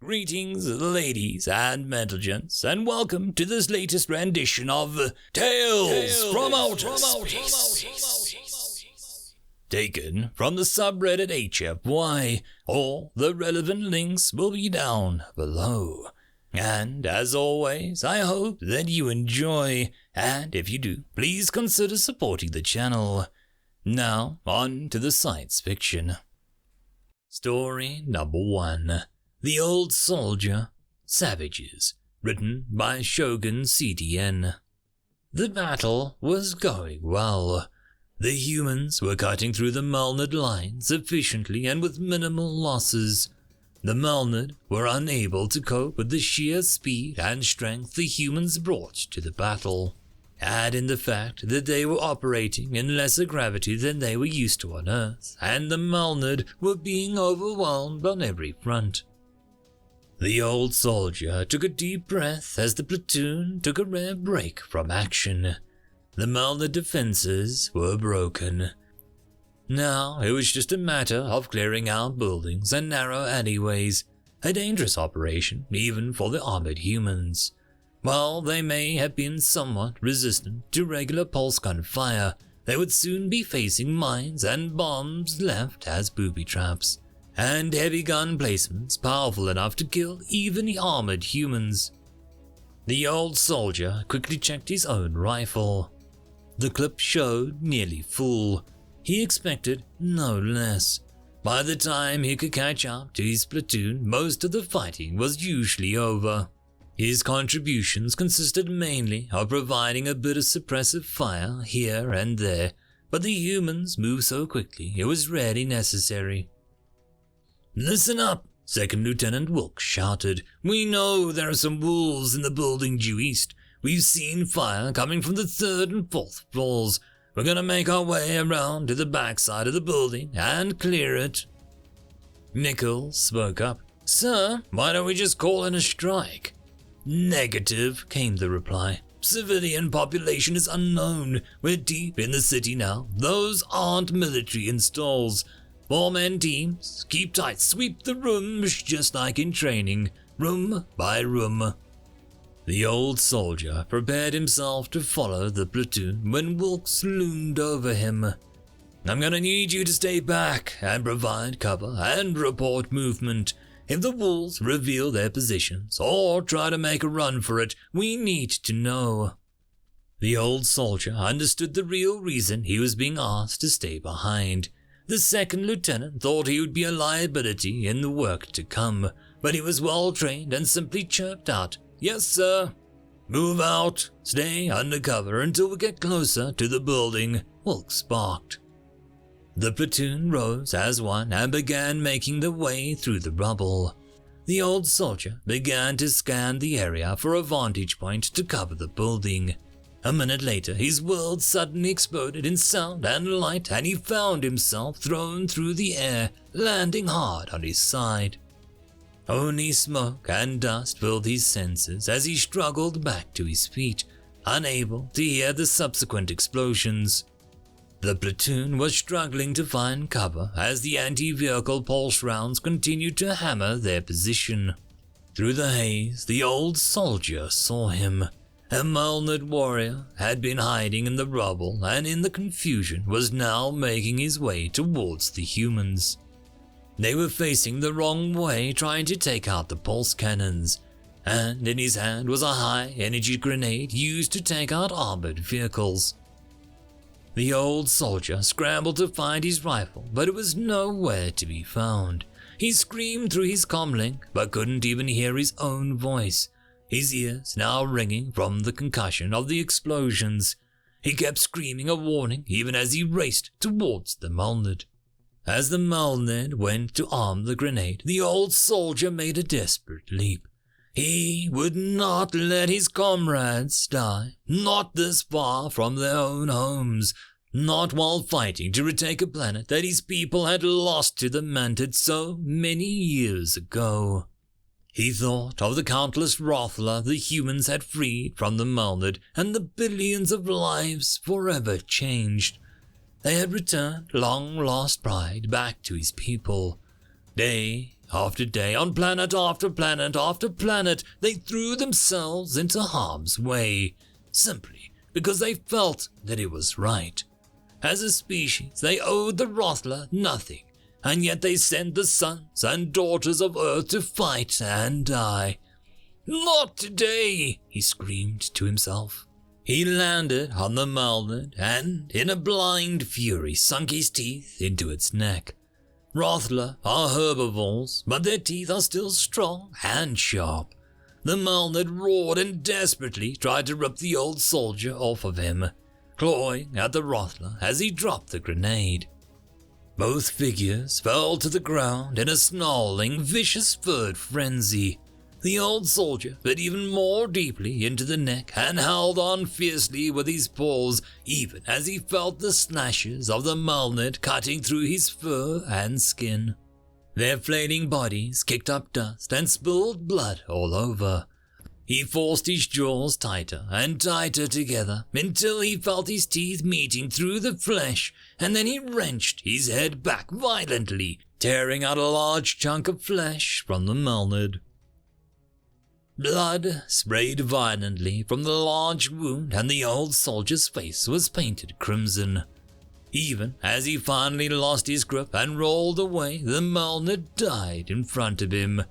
Greetings, ladies and gentlemen, and welcome to this latest rendition of Tales from Outer Space. Taken from the subreddit HFY. All the relevant links will be down below. And as always, I hope that you enjoy, and if you do, please consider supporting the channel. Now, on to the science fiction. Story number 1. The Old Soldier, Savages, written by shoguncdn. The battle was going well. The humans were cutting through the Malnad lines efficiently and with minimal losses. The Malnad were unable to cope with the sheer speed and strength the humans brought to the battle. Add in the fact that they were operating in lesser gravity than they were used to on Earth, and the Malnad were being overwhelmed on every front. The old soldier took a deep breath as the platoon took a rare break from action. The Malnad defenses were broken. Now it was just a matter of clearing out buildings and narrow alleyways, a dangerous operation even for the armored humans. While they may have been somewhat resistant to regular pulse gun fire, they would soon be facing mines and bombs left as booby traps, and heavy gun placements powerful enough to kill even the armored humans. The old soldier quickly checked his own rifle. The clip showed nearly full. He expected no less. By the time he could catch up to his platoon, most of the fighting was usually over. His contributions consisted mainly of providing a bit of suppressive fire here and there, but the humans moved so quickly it was rarely necessary. "Listen up," Second Lieutenant Wilkes shouted. "We know there are some wolves in the building due east. We've seen fire coming from the 3rd and 4th floors. We're gonna make our way around to the backside of the building and clear it." Nichols spoke up. "Sir, why don't we just call in a strike?" "Negative," came the reply. "Civilian population is unknown. We're deep in the city now. Those aren't military installs. 4-man teams, keep tight, sweep the rooms just like in training, room by room." The old soldier prepared himself to follow the platoon when Wilkes loomed over him. "I'm gonna need you to stay back and provide cover and report movement. If the wolves reveal their positions or try to make a run for it, we need to know." The old soldier understood the real reason he was being asked to stay behind. The second lieutenant thought he would be a liability in the work to come, but he was well trained and simply chirped out, "Yes, sir." "Move out. Stay under cover until we get closer to the building," Wilkes barked. The platoon rose as one and began making their way through the rubble. The old soldier began to scan the area for a vantage point to cover the building. A minute later, his world suddenly exploded in sound and light, and he found himself thrown through the air, landing hard on his side. Only smoke and dust filled his senses as he struggled back to his feet, unable to hear the subsequent explosions. The platoon was struggling to find cover as the anti-vehicle pulse rounds continued to hammer their position. Through the haze, the old soldier saw him. A Malnad warrior had been hiding in the rubble and in the confusion was now making his way towards the humans. They were facing the wrong way trying to take out the pulse cannons, and in his hand was a high-energy grenade used to take out armored vehicles. The old soldier scrambled to find his rifle, but it was nowhere to be found. He screamed through his comlink, but couldn't even hear his own voice, his ears now ringing from the concussion of the explosions. He kept screaming a warning even as he raced towards the Malnad. As the Malnad went to arm the grenade, the old soldier made a desperate leap. He would not let his comrades die, not this far from their own homes, not while fighting to retake a planet that his people had lost to the Mantid so many years ago. He thought of the countless Rothla the humans had freed from the Malnad and the billions of lives forever changed. They had returned long-lost pride back to his people. Day after day, on planet after planet after planet, they threw themselves into harm's way, simply because they felt that it was right. As a species, they owed the Rothler nothing, and yet they sent the sons and daughters of Earth to fight and die. "Not today," he screamed to himself. He landed on the Malnet and, in a blind fury, sunk his teeth into its neck. Rothler are herbivores, but their teeth are still strong and sharp. The Malnet roared and desperately tried to rip the old soldier off of him, clawing at the Rothler as he dropped the grenade. Both figures fell to the ground in a snarling, vicious third frenzy. The old soldier bit even more deeply into the neck and held on fiercely with his paws, even as he felt the slashes of the Malnet cutting through his fur and skin. Their flailing bodies kicked up dust and spilled blood all over. He forced his jaws tighter and tighter together until he felt his teeth meeting through the flesh, and then he wrenched his head back violently, tearing out a large chunk of flesh from the Malnet. Blood sprayed violently from the large wound, and the old soldier's face was painted crimson. Even as he finally lost his grip and rolled away, the Malnet died in front of him.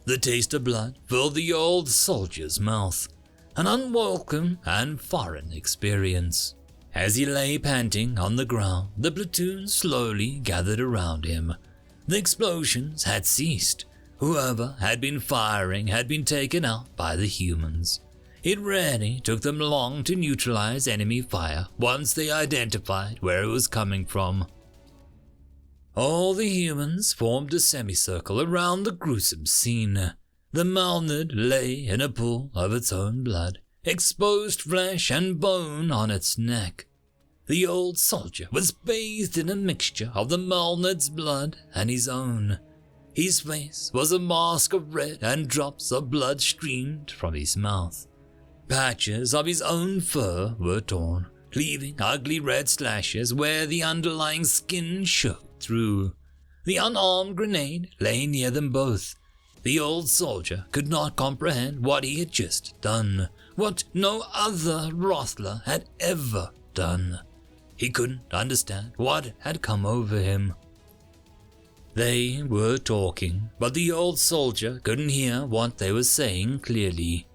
The taste of blood filled the old soldier's mouth, an unwelcome and foreign experience. As he lay panting on the ground, the platoon slowly gathered around him. The explosions had ceased. Whoever had been firing had been taken out by the humans. It rarely took them long to neutralize enemy fire once they identified where it was coming from. All the humans formed a semicircle around the gruesome scene. The Malnet lay in a pool of its own blood, exposed flesh and bone on its neck. The old soldier was bathed in a mixture of the Malnet's blood and his own. His face was a mask of red, and drops of blood streamed from his mouth. Patches of his own fur were torn, leaving ugly red slashes where the underlying skin showed through. The unarmed grenade lay near them both. The old soldier could not comprehend what he had just done, what no other Rothler had ever done. He couldn't understand what had come over him. They were talking, but the old soldier couldn't hear what they were saying clearly.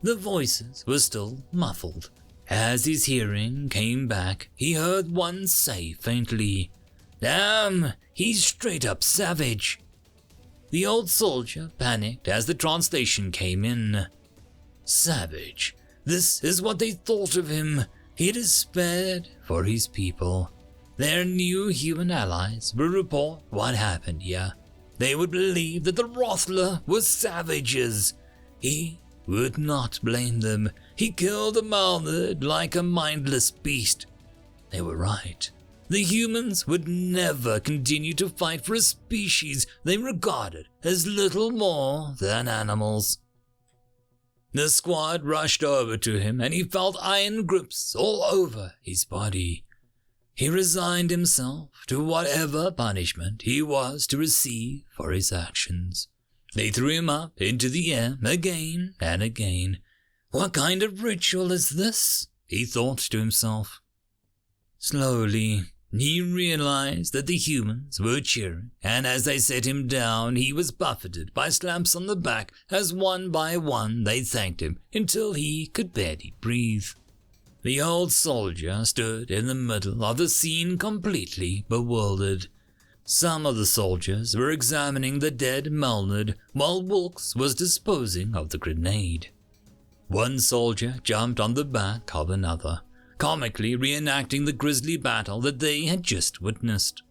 The voices were still muffled. As his hearing came back, he heard one say faintly, "Damn, he's straight up savage." The old soldier panicked as the translation came in. Savage. This is what they thought of him. He despaired for his people. Their new human allies would report what happened here. They would believe that the Rothler were savages. He would not blame them. He killed the Malnet like a mindless beast. They were right. The humans would never continue to fight for a species they regarded as little more than animals. The squad rushed over to him, and he felt iron grips all over his body. He resigned himself to whatever punishment he was to receive for his actions. They threw him up into the air again and again. What kind of ritual is this? He thought to himself. Slowly, he realized that the humans were cheering, and as they set him down, he was buffeted by slaps on the back as one by one they thanked him until he could barely breathe. The old soldier stood in the middle of the scene completely bewildered. Some of the soldiers were examining the dead Malnet while Wilkes was disposing of the grenade. One soldier jumped on the back of another, comically reenacting the grisly battle that they had just witnessed.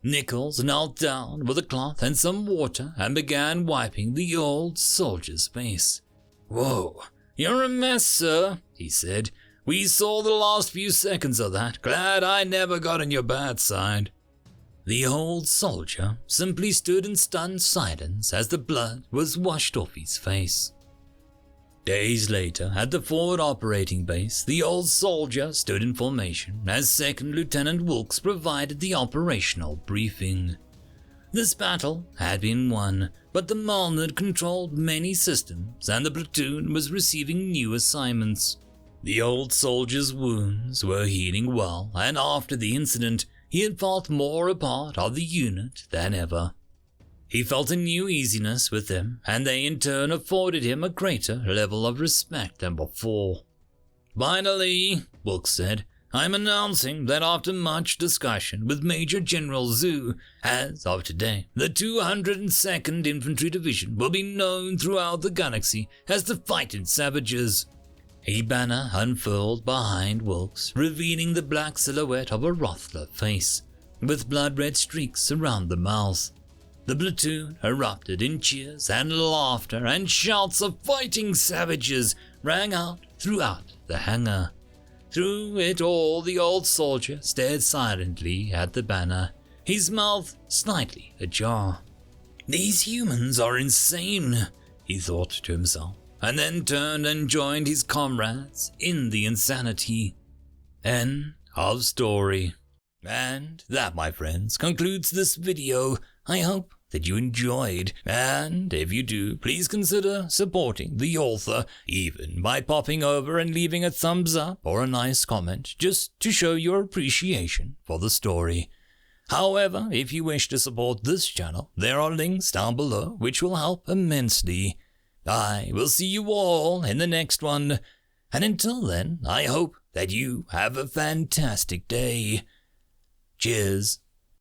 Nichols knelt down with a cloth and some water and began wiping the old soldier's face. "Whoa, you're a mess, sir," he said. "We saw the last few seconds of that. Glad I never got on your bad side." The old soldier simply stood in stunned silence as the blood was washed off his face. Days later, at the forward operating base, the old soldier stood in formation as Second Lieutenant Wilkes provided the operational briefing. This battle had been won, but the Malnad controlled many systems and the platoon was receiving new assignments. The old soldier's wounds were healing well, and after the incident, he had felt more a part of the unit than ever. He felt a new easiness with them, and they in turn afforded him a greater level of respect than before. "Finally," Wilk said, "I'm announcing that after much discussion with Major General Zhu, as of today, the 202nd Infantry Division will be known throughout the galaxy as the Fighting Savages." A banner unfurled behind Wilkes, revealing the black silhouette of a Rothler face, with blood-red streaks around the mouth. The platoon erupted in cheers and laughter, and shouts of "Fighting Savages" rang out throughout the hangar. Through it all, the old soldier stared silently at the banner, his mouth slightly ajar. "These humans are insane," he thought to himself, and then turned and joined his comrades in the insanity. End of story. And that, my friends, concludes this video. I hope that you enjoyed, and if you do, please consider supporting the author, even by popping over and leaving a thumbs up or a nice comment, just to show your appreciation for the story. However, if you wish to support this channel, there are links down below which will help immensely. I will see you all in the next one, and until then, I hope that you have a fantastic day. Cheers.